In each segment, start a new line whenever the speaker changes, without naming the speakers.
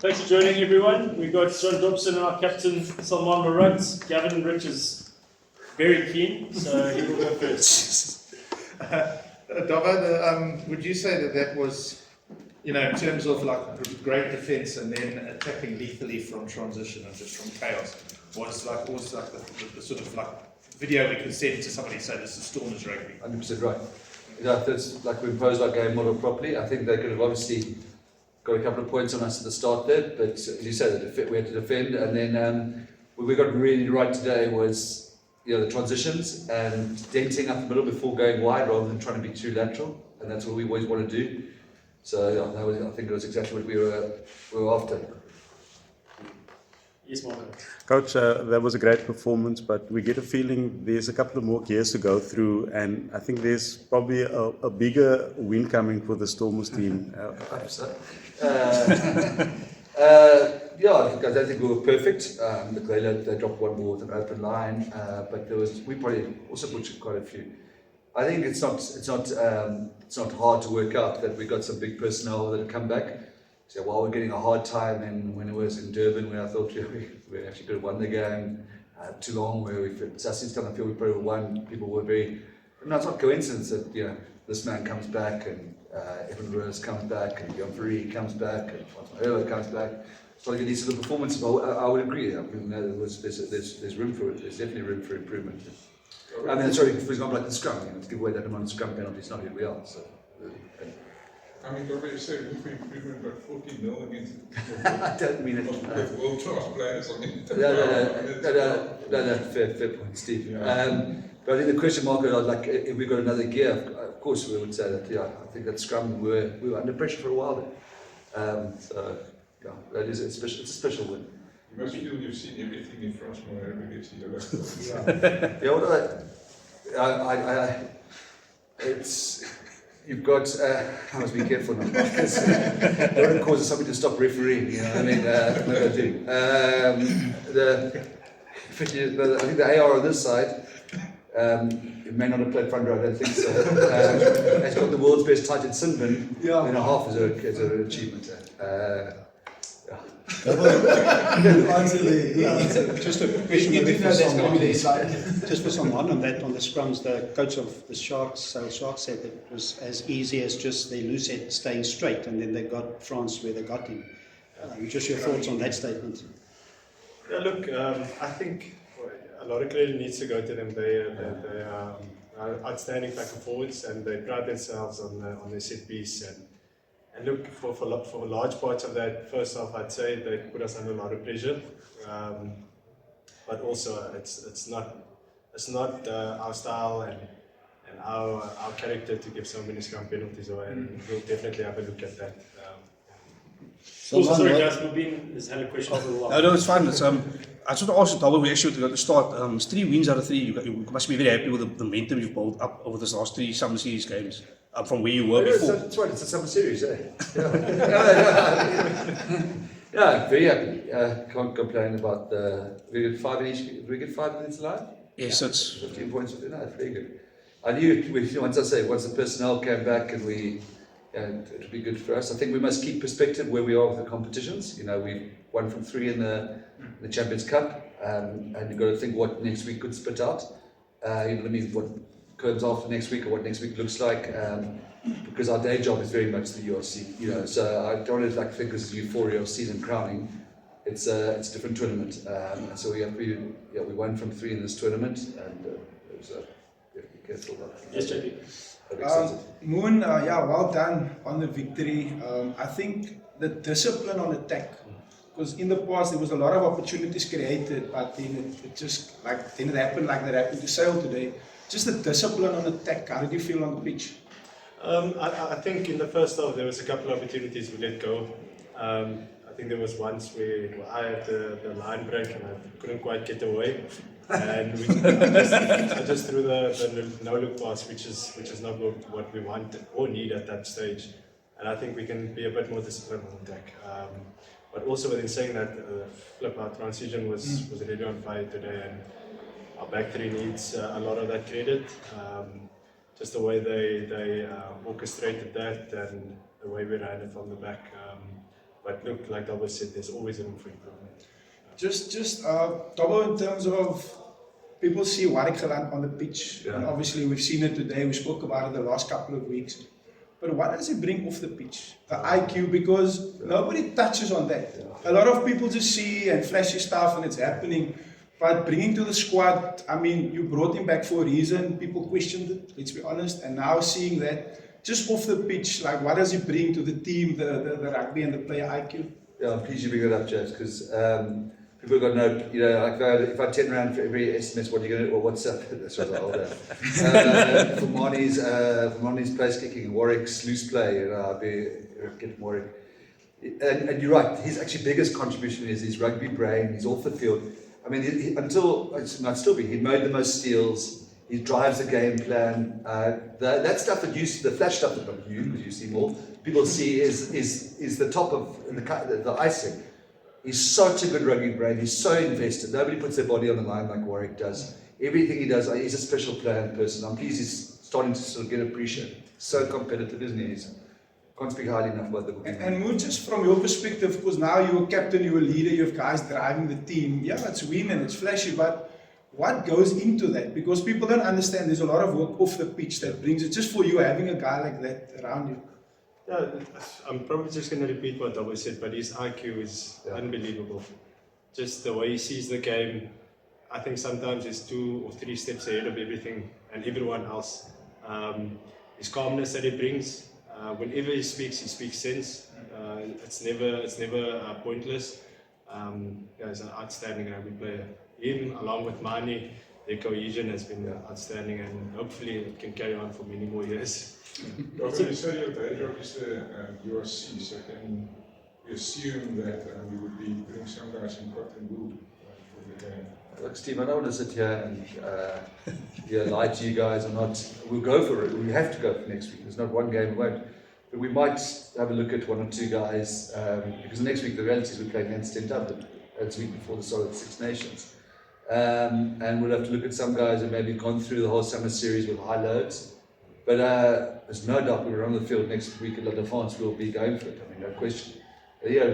Thanks for joining, everyone. We've got John Dobson and our captain, Salman Marat. Gavin Rich is very keen, so he will go first.
Dava, would you say that was, in terms of like great defence and then attacking lethally from transition and just from chaos, was the sort of like video we could send to somebody say this is Stormers rugby?
100% right. Yeah, that's like we imposed our game model properly. I think they could have obviously got a couple of points on us at the start there, but as you said, we had to defend, and then what we got really right today was the transitions and denting up the middle before going wide rather than trying to be too lateral, and that's what we always want to do. So I think it was exactly what we were after.
Yes, Marco.
Coach, that was a great performance, but we get a feeling there's a couple of more gears to go through, and I think there's probably a bigger win coming for the Stormers team.
Yeah, I don't think we were perfect. They dropped one ball with an open line, but we probably also put quite a few. I think it's not hard to work out that we got some big personnel that have come back. So while we're getting a hard time, and when it was in Durban, where I thought we actually could have won the game, Toulon, where since time I feel we probably won, people were very. No, it's not coincidence that this man comes back and Evan Rose comes back and Jan Fourie comes back and Francois comes back. So like these sort of performances, I would agree. I mean, there's room for it. There's definitely room for improvement. I mean, sorry, for example, like the scrum. To give away that amount of scrum penalties, not who we are. So.
I mean, don't you say room for improvement, but 14 0 against
I don't mean it.
With world-class players. I mean,
No, fair point, Steve. Yeah. But I think the question mark is like, if we got another gear, of course we would say that. Yeah, I think that scrum we were under pressure for a while there. So yeah, that is it's a special win.
you must feel you've seen everything in France more every day.
Yeah, what it's. You've got, I must be careful now, because it don't cause somebody to stop refereeing, you know what I mean? What I do. I think the AR on this side, it may not have played front row, I don't think so. It's got the world's best tight end Sinbin, and a half as an achievement.
Just a question just for someone on that, on the scrums, the coach of the Sharks, Sale Sharks, said that it was as easy as just their loose head staying straight, and then they got France where they got him. Just your thoughts on that statement.
Yeah, look, I think a lot of credit needs to go to them. They are outstanding back and forwards, and they pride themselves on their set piece. And look, for large parts of that first half, I'd say they put us under a lot of pressure. But also, it's not our style and our character to give so many scrum penalties away. And we'll definitely have a look at that.
Also, sorry, guys, Mubin has had a question for a while.
No, it's fine. I just want to ask you, Double, we actually got to start. It's 3 wins out of 3. You must be very happy with the momentum you've built up over this last 3 Summer Series games, up from where you were before.
That's right, it's a Summer Series, eh? Yeah, very happy. Can't complain about we get 5 in each. Did we get 5 minutes live?
Yes, it's
15 points. No, it's very good. I knew once the personnel came back and it would be good for us. I think we must keep perspective where we are with the competitions. We've won from 3 in the Champions Cup, and you've got to think what next week could spit out. What comes after next week or what next week looks like. Because our day job is very much the URC. So I don't want to think this is euphoria of season crowning. It's a different tournament. So we won from 3 in this tournament, and it was be careful about that.
Yes, JP.
Moon, well done on the victory. I think the discipline on attack, because in the past there was a lot of opportunities created, but then it happened like that happened to Sale today. Just the discipline on attack. How did you feel on the pitch?
I think in the first half there was a couple of opportunities we let go. I think there was once where I had the line break and I couldn't quite get away, and I just threw the no-look pass, which is not what we want or need at that stage. And I think we can be a bit more disciplined on attack. But also within saying that, our transition was really on fire today, and our back three needs a lot of that credit. Just the way they orchestrated that and the way we ran it from the back. But look, like Dobbo said, there's always room for improvement.
Just Dobbo, in terms of people see Warwick Geland on the pitch, and obviously we've seen it today, we spoke about it the last couple of weeks. But what does he bring off the pitch? The IQ, because nobody touches on that. A lot of people just see and flashy stuff and it's happening. But bringing to the squad, I mean, you brought him back for a reason. People questioned it, let's be honest. And now seeing that, just off the pitch, like what does he bring to the team, the rugby and the player IQ?
Yeah, I'm pleased you bring it up, Jess, because people got to know, you know, like if I turn around for every SMS, what are you going to do, or WhatsApp, that's what I'll do. For Marnie's place kicking, Warwick's loose play, you know, I'll be getting Warwick. And you're right, his actually biggest contribution is his rugby brain, he's off the field. I mean, he made the most steals, he drives the game plan. That stuff that you see, the flash stuff that not you, because you see more, people see is the top of the icing. He's such a good rugby brain, he's so invested. Nobody puts their body on the line like Warwick does. Everything he does, he's a special player and person. I'm pleased he's starting to sort of get appreciated. So competitive, isn't he? Can't speak highly enough about the book.
And Moon, just from your perspective, because now you're a captain, you're a leader, you have guys driving the team. Yeah, it's win and it's flashy, but what goes into that? Because people don't understand there's a lot of work off the pitch that brings it, just for you having a guy like that around you.
Yeah, I'm probably just going to repeat what Dobbo said, but his IQ is unbelievable. Just the way he sees the game, I think sometimes he's 2 or 3 steps ahead of everything and everyone else. His calmness that he brings, whenever he speaks sense. It's never pointless. He's an outstanding rugby player. Him, along with Mani, their cohesion has been outstanding, and hopefully it can carry on for many more years.
Doctor, you said your day job is the URC, so can we assume that we would be putting some guys in cotton wool for the game?
Look, Steve, I don't want to sit here and lie to you guys or not. We'll go for it. We have to go for next week. There's not one game we won't. But we might have a look at 1 or 2 guys, because next week the reality is we're playing against in Dublin. It's the week before the start of the Six Nations. And we'll have to look at some guys who maybe gone through the whole summer series with high loads. But there's no doubt when we're on the field next week at La Défense, we'll be going for it. I mean, no question.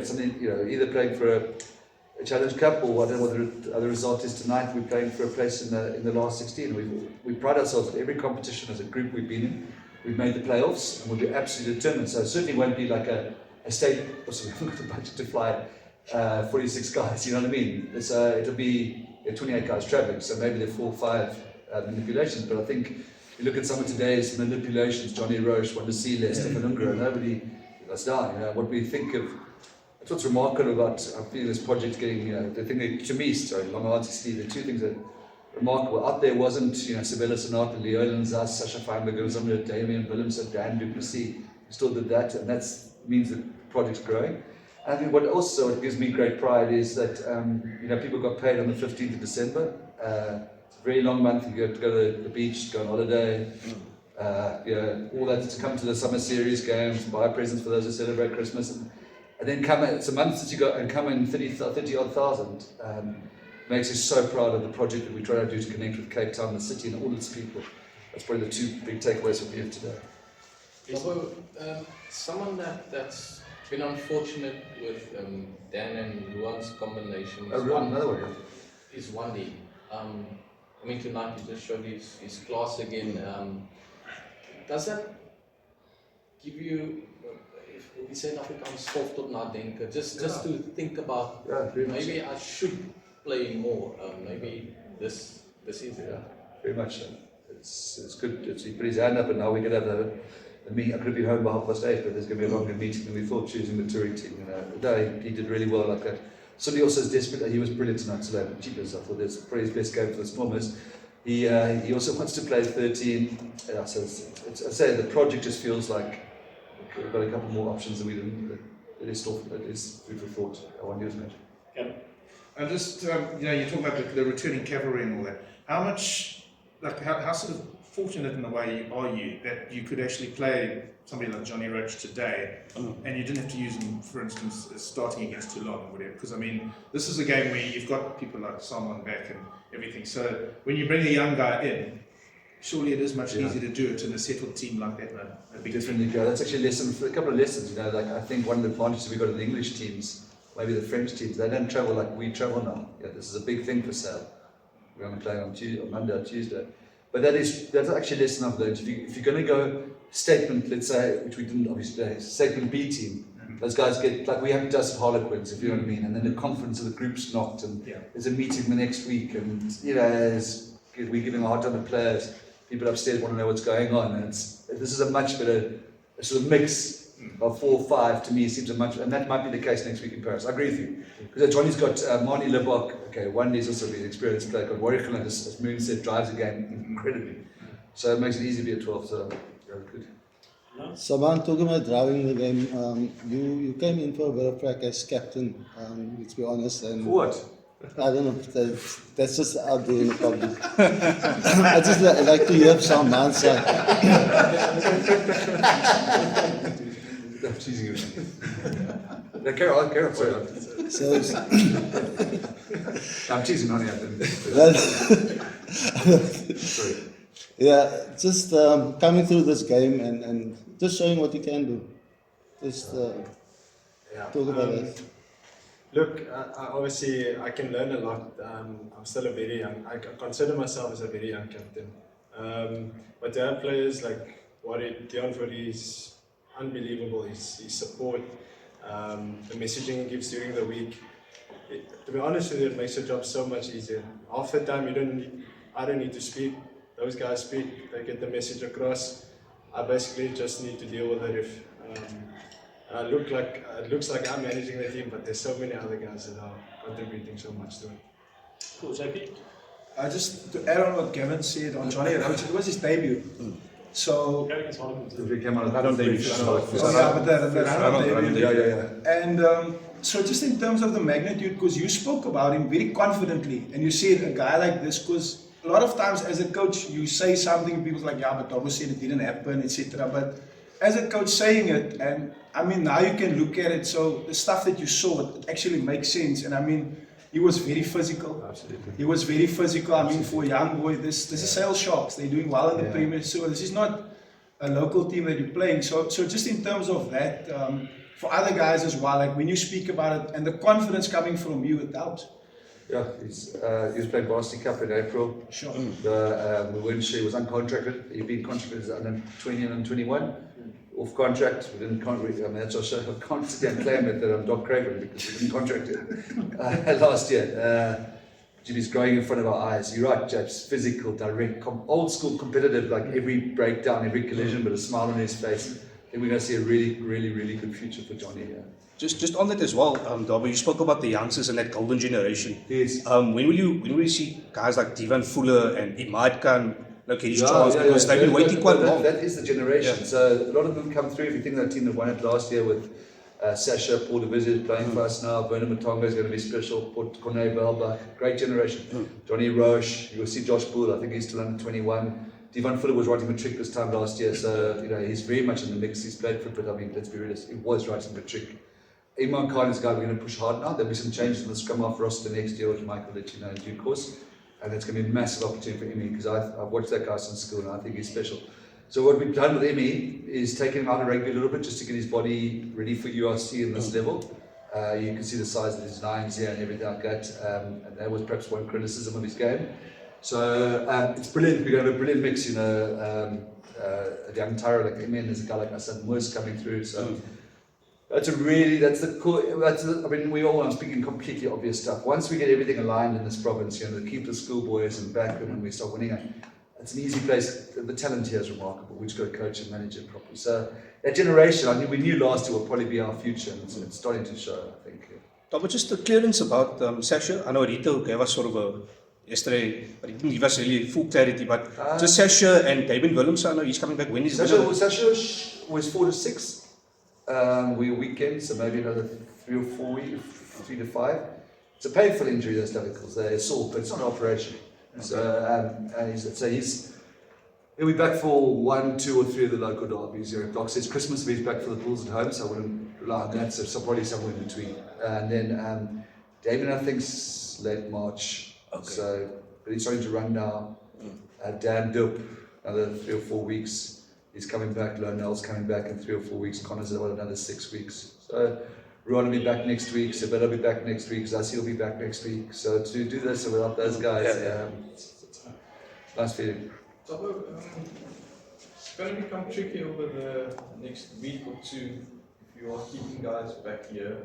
Something, either playing for a Challenge Cup or whatever the other result is tonight, we're playing for a place in the last 16. We pride ourselves at every competition as a group we've been in. We've made the playoffs and we'll be absolutely determined. So it certainly won't be like a state, also we haven't got the budget to fly 46 guys, you know what I mean? It'll be 28 guys traveling, so maybe there are 4 or 5 manipulations, but I think you look at some of today's manipulations, Johnny Roche, Wandisile, Stefan Ungra, nobody let us down. What we think of, that's what's remarkable about, I feel this project getting, the thing that, to me, long answer, Steve, the 2 things that remarkable. Out there wasn't, Sabella Sonata, Leo Lanzas, Sasha Feinberger, Zamir, Damien Willemsen, Dan Duplessis, who still did that, and that means the project's growing. And I think what gives me great pride is that, people got paid on the 15th of December. It's a very long month. You have to go to the beach, go on holiday, all that to come to the summer series games, buy presents for those who celebrate Christmas, and then come. It's a month since you got and come in 30-odd thousand. Makes us so proud of the project that we try to do to connect with Cape Town, the city, and all its people. That's probably the 2 big takeaways from here today.
Although, someone that's been unfortunate with Dan and Luan's combination is Wandi. I mean, tonight he just showed his class again. Does that give you, if we say in Afrikaans, soft or nadenken, just to think about, maybe I should play more, maybe this is it?
Yeah, very much so. It's good. He put his hand up, and now we could have a meeting. I could be home by 8:30, but there's going to be a longer meeting than we thought choosing the touring team. He did really well like that. Sonny also is desperate. He was brilliant tonight today. Cheapers, I thought that's probably his best game for the Stormers. He also wants to play 13. I say the project just feels like we've got a couple more options than we didn't. It is food for thought. I want yours, mate.
Okay.
And just, you talk about the returning cavalry and all that. How much, how sort of fortunate in a way are you that you could actually play somebody like Johnny Roach today and you didn't have to use him, for instance, starting against Toulon or whatever? Because, I mean, this is a game where you've got people like Salman back and everything. So when you bring a young guy in, surely it is much easier to do it in a settled team like that, man. A big
Definitely go. That's actually a couple of lessons, you know, like I think one of the advantages we got in the English teams, maybe the French teams, they don't travel like we travel now. Yeah, this is a big thing for Sale. We're going to play on Monday or Tuesday. But that's actually a lesson I've learned. If you're going to go statement, let's say, which we didn't obviously play, statement B team, those guys get, like we have dust Harlequins, if you know what I mean, and then the confidence of the group's knocked, and there's a meeting the next week, and you know, we're giving a hard time to players. People upstairs want to know what's going on, and this is a much better sort of mix of 4 or 5 to me seems a much, and that might be the case next week in Paris. I agree with you, because Johnny's got Marnie Lebok. Okay, one day's also been an experienced player. Got Warwick, as Moon said, drives the game incredibly, so it makes it easy to be a 12. So good.
Saban, talking about driving the game, you came in for a bit of crack as captain, let's be honest. And
for what?
I don't know, that's just out there in the public. I just like to hear Saban's side.
I'm teasing you. No, carry on, sorry.
So,
I'm teasing Honey. Sorry.
Yeah, just coming through this game and just showing what you can do. Just talk about it.
Look, obviously I can learn a lot. I'm still a very young, I consider myself as a very young captain. But to have players like Deon Fourie is unbelievable, his support, the messaging he gives during the week. To be honest with you, it makes your job so much easier. Half the time I don't need to speak. Those guys speak, they get the message across. I basically just need to deal with it. It looks like I'm managing the team, but there's so many other guys that are contributing so much to it.
Cool, JP?
Just to add on what Gavin said on Johnny Roach, it was his debut. So,
I don't debut.
but the run-up debut. And so just in terms of the magnitude, because you spoke about him very confidently, and you said a guy like this, because a lot of times as a coach, you say something, people's like, yeah, but Tobo said it didn't happen, etc. But as a coach saying it, and I mean, now you can look at it, so the stuff that you saw, it actually makes sense. And I mean, he was very physical.
Absolutely.
He was very physical. I mean, for a young boy, this is Sale Sharks. They're doing well in the Premier. So this is not a local team that you're playing. So just in terms of that, for other guys as well, like when you speak about it and the confidence coming from you, it helps.
Yeah, he was playing Varsity Cup in April.
Sure.
We weren't sure, he was uncontracted. He'd been contracted as under 20 and 21. Off contract, we didn't contract. I mean, that's also I can't sit there and claim it that I'm Doc Craven because we didn't contract him last year. He's growing in front of our eyes. You're right, Japs. Physical, direct, old school, competitive. Like every breakdown, every collision, with a smile on his face. I think we're going to see a really, really, really good future for Johnny here.
Just on that as well, Darby, you spoke about the youngsters and that golden generation.
Yes.
When will you see guys like Devan Fuller and Imad Khan get his chance? Because they've been waiting quite long.
That is the generation. Yeah. So a lot of them come through. If you think that team that won it last year with Sasha, Paul de Viz is playing for us now, Bernard Matonga is going to be special, Corné Welbach, great generation. Johnny Roche, you'll see Josh Bull, I think he's still under 21. Devan Fuller was writing matric this time last year, so you know he's very much in the mix. He's played for it, but I mean, let's be realistic, he was writing matric. Imad Khan is a guy we're going to push hard now. There'll be some changes in the scrum half roster next year, which Mike will let you know in due course. And it's going to be a massive opportunity for Emmy because I've watched that guy since school and I think he's special. So what we've done with Emmy is taken him out of rugby a little bit just to get his body ready for URC in this level. You can see the size of his lines here and everything like that. And that was perhaps one criticism of his game. So it's brilliant. We're going to have a brilliant mix, you know, a young Tyra like Emmy and there's a guy like Hassan Moose coming through. So that's the cool, I mean, I'm speaking completely obvious stuff. Once we get everything aligned in this province, you know, to keep the schoolboys and back and when we start winning it, it's an easy place. The talent here is remarkable. We've just got to coach and manage it properly. So that generation, I mean, we knew last year will probably be our future and it's starting to show, I think.
But just the clearance about Sasha, I know Rito gave us sort of a yesterday, but he didn't give us really full clarity, but just Sasha and David Willems, I know he's coming back. When is
Sasha was 4 to 6. We're weekends, so maybe another 3 or 4 weeks, 3 to 5. It's a painful injury, those clavicles. They're sore, but it's not an operation. So he'll be back for 1, 2 or 3 of the local derbies. Doc says Christmas he's back for the Bulls at home, so I wouldn't rely on that. So probably somewhere in between. And then Damien, I think's late March. Okay. So, but he's starting to run now. Dan Dup, another 3 or 4 weeks. He's coming back. Lonell's coming back in 3 or 4 weeks. Connor's about another 6 weeks. So Ruan will be back next week. Sabella will be back next week. Zassi will be back next week. So to do this without those guys, it's a nice feeling.
Tabo, it's going to become tricky over the next week or two if you are keeping guys back here.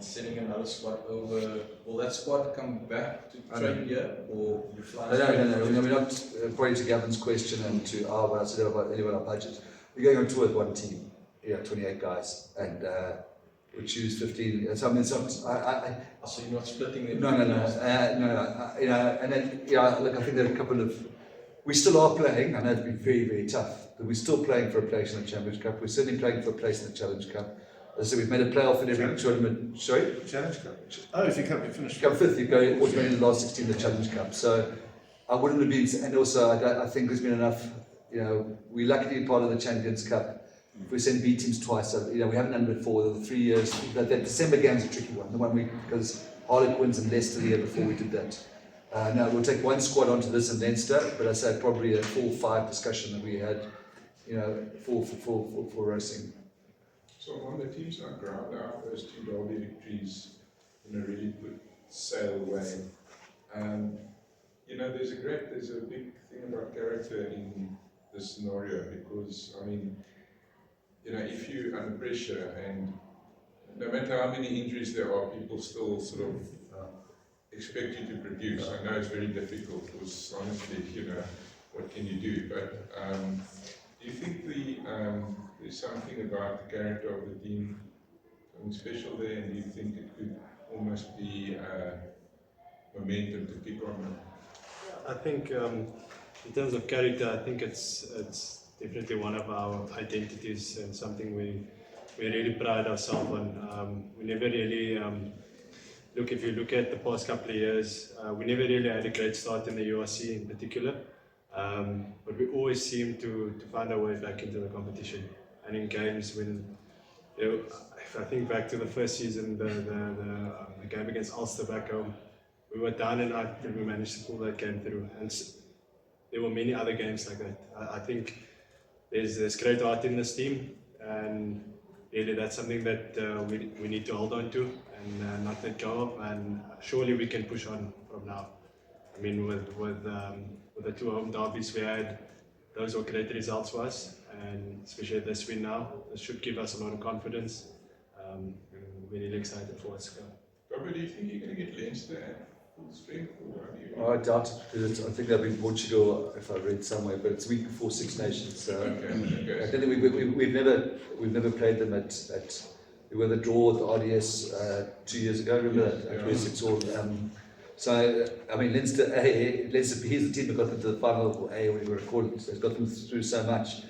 Sending another squad over. Will that squad come back to train here, or you fly?
No. We're not. According to Gavin's question and to what I said about earlier about our budget, we're going on tour with one team. 28 guys, and we choose 15. So I mean, it's not.
So you're not splitting them?
No. And then look, I think there are a couple of. We still are playing. I know it's been very, very tough, but we're still playing for a place in the Champions Cup. We're certainly playing for a place in the Challenge Cup. So we've made a playoff in every tournament. Sorry?
Challenge Cup. Oh, if you finish
come fifth, you go automatically in the last 16 of the Challenge Cup. So I wouldn't have been, and also I think there's been enough, we're lucky to be part of the Champions Cup. If we send B teams twice, so, we haven't done it before, the 3 years. That December game's a tricky one, the one because Harlequins and Leicester the year before we did that. Now we'll take one squad onto this and Leinster, but I say probably a 4-5 discussion that we had, for racing.
So on the teams now ground out those 2 derby victories in a really good sail way. There's a big thing about character in this scenario because if you're under pressure and no matter how many injuries there are, people still sort of expect you to produce. I know it's very difficult because honestly, what can you do? But do you think there's something about the character of the team something special there, and do you think it could almost be momentum to pick on?
I think in terms of character, I think it's definitely one of our identities and something we really pride ourselves on. We never really if you look at the past couple of years, we never really had a great start in the URC in particular, but we always seem to find our way back into the competition. And in games when, if I think back to the first season, the game against Ulster back home, we were down and out and we managed to pull that game through. And there were many other games like that. I think there's great heart in this team, and really that's something that we need to hold on to and not let go of. And surely we can push on from now. I mean, with the 2 home derbies we had, those were great results for us. And especially this win now, this should give us a lot of confidence. We're really excited for what's to come.
But do you think you're going to get Leinster at full strength?
I doubt it, because I think they'll be in Portugal, if I read somewhere, but it's week before Six Nations. So
okay.
I think we've never played them at we were the draw at the RDS 2 years ago. Remember that? At West Sixall. So I mean, Leinster B is the team that got them to the final A, whatever you want to call it. So it's got them through so much.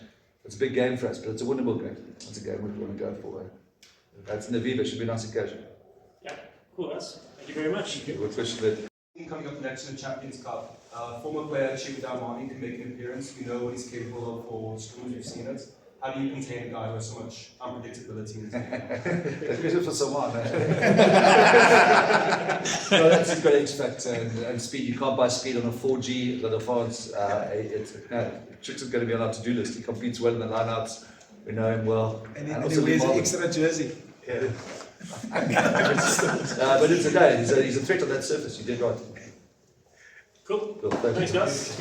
It's a big game for us, but it's a winnable game. It's a game we want to go for. That's in the Viva, should be a nice occasion.
Yeah, cool, guys. Thank you very much.
Good question there.
Coming up next in the Champions Cup, former player Chico Dalmani can make an appearance. We know what he's capable of for screws, we've seen it. How do you contain a guy who has so much unpredictability in his game?
That's good for someone. No, that's a great X factor and speed. You can't buy speed on a 4G, the France. Tricks is going to be on our to-do list. He competes well in the lineouts. We know him well.
And he wears an extra jersey.
Yeah. But it's a day. He's a threat on that surface. You did right.
Cool.
Thanks,
guys.